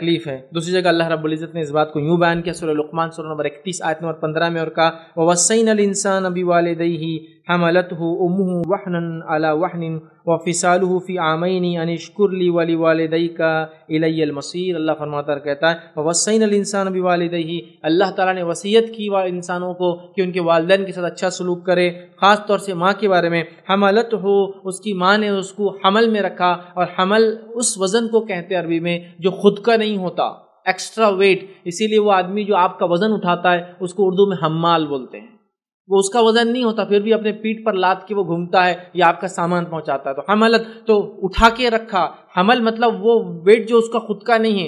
تکلیف ہے۔ دوسری جگہ اللہ رب العزت نے اس بات کو یوں بیان کیا سورہ لقمان سورہ نمبر 31 آیت نمبر 15 میں، اور کہا وَوَصَّيْنَا الْإِنسَانَ بِوَالِدَيْهِ حَمَلَتْهُ أُمُّهُ وَهْنًا عَلَى وَهْنٍ وَفِصَالُهُ فِي عَامَيْنِ أَنِ اشْكُرْ لِي وَلِوَالِدَيْكَ إِلَيَّ الْمَصِيرُ۔ اللہ فرماتا ہے، کہتا ہے وَوَصَّيْنَا الْإِنسَانَ بِوَالِدَيْهِ، اللہ تعالیٰ نے وصیت کی انسانوں کو کہ ان کے والدین کے ساتھ اچھا سلوک کرے، خاص طور سے ماں کے بارے میں۔ حَمَلَتْهُ، اس کی ماں نے اس کو حمل میں رکھا، اور حمل اس وزن کو کہتے ہیں عربی میں جو خود کا نہیں ہوتا، ایکسٹرا ویٹ۔ اسی لیے وہ آدمی جو آپ کا وزن اٹھاتا ہے اس کو اردو میں حمال بولتے ہیں۔ وہ اس کا وزن نہیں ہوتا، پھر بھی اپنے پیٹھ پر لاد کے وہ گھومتا ہے یا آپ کا سامان پہنچاتا ہے۔ تو حملت تو اٹھا کے رکھا، حمل مطلب وہ ویٹ جو اس کا خود کا نہیں ہے،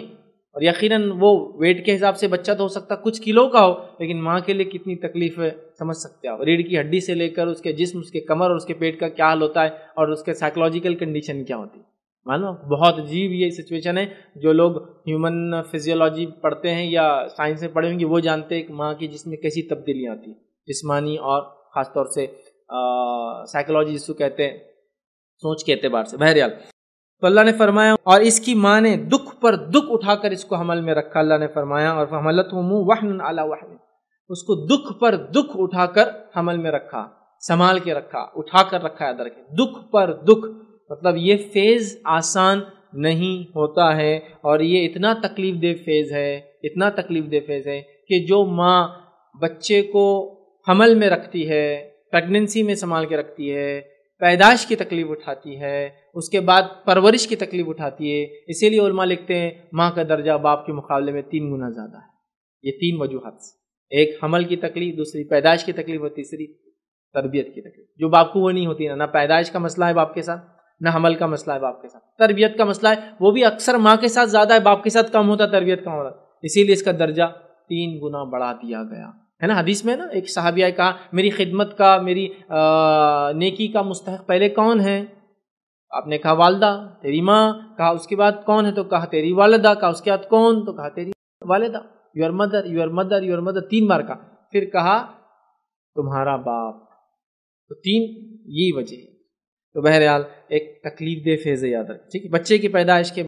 اور یقیناً وہ ویٹ کے حساب سے بچہ تو ہو سکتا کچھ کلو کا ہو، لیکن ماں کے لیے کتنی تکلیف ہے سمجھ سکتے ہیں آپ۔ ریڑھ کی ہڈی سے لے کر اس کے جسم، اس کے کمر اور اس کے پیٹ کا کیا حال ہوتا ہے، اور اس کے سائیکولوجیکل کنڈیشن کیا ہوتی ہے، معلوم؟ بہت عجیب یہ سچویشن ہے۔ جو لوگ ہیومن فزیولوجی پڑھتے ہیں یا سائنس میں پڑھے ہوں گے وہ جانتے ہیں کہ ماں کی جسم میں کیسی تبدیلیاں آتی ہیں، جسمانی اور خاص طور سے سائیکولوجی جس کو کہتے ہیں سوچ کے اعتبار سے۔ بہرحال تو اللہ نے فرمایا، اور اس کی ماں نے دکھ پر دکھ اٹھا کر اس کو حمل میں رکھا۔ اللہ نے فرمایا، اور فحملتہ وہنا علی وہن، اس کو دکھ پر دکھ اٹھا کر حمل میں رکھا، سنبھال کے رکھا، اٹھا کر رکھا، یاد رکھیں دکھ پر دکھ، مطلب یہ فیز آسان نہیں ہوتا ہے، اور یہ اتنا تکلیف دہ فیز ہے، اتنا تکلیف دہ فیز ہے کہ جو ماں بچے کو حمل میں رکھتی ہے، پریگننسی میں سنبھال کے رکھتی ہے، پیدائش کی تکلیف اٹھاتی ہے، اس کے بعد پرورش کی تکلیف اٹھاتی ہے، اسی لیے علماء لکھتے ہیں ماں کا درجہ باپ کے مقابلے میں 3 گنا زیادہ ہے۔ یہ 3 وجوہات سے، ایک حمل کی تکلیف، دوسری پیدائش کی تکلیف، اور تیسری تربیت کی تکلیف، جو باپ کو وہ نہیں ہوتی نہ پیدائش کا مسئلہ ہے باپ کے ساتھ، نہ حمل کا مسئلہ ہے باپ کے ساتھ، تربیت کا مسئلہ ہے وہ بھی اکثر ماں کے ساتھ زیادہ ہے، باپ کے ساتھ کم ہوتا، تربیت کم ہوتا، اسی لیے اس کا درجہ 3 گنا بڑھا دیا گیا ہے نا۔ حدیث میں نا ایک صحابیہ کہا میری خدمت کا، میری نیکی کا مستحق پہلے کون ہے؟ آپ نے کہا والدہ، تیری ماں، کہا اس کے بعد کون ہے؟ تو کہا تیری والدہ، کہا اس کے بعد کون؟ تو کہا تیری والدہ، your mother, your mother, your mother, 3 بار کہا، پھر کہا تمہارا باپ۔ تو 3 یہی وجہ ہے۔ تو بہرحال ایک تکلیف دہ فیز ہے، یاد رکھیں، ٹھیک ہے۔ بچے کی پیدائش کے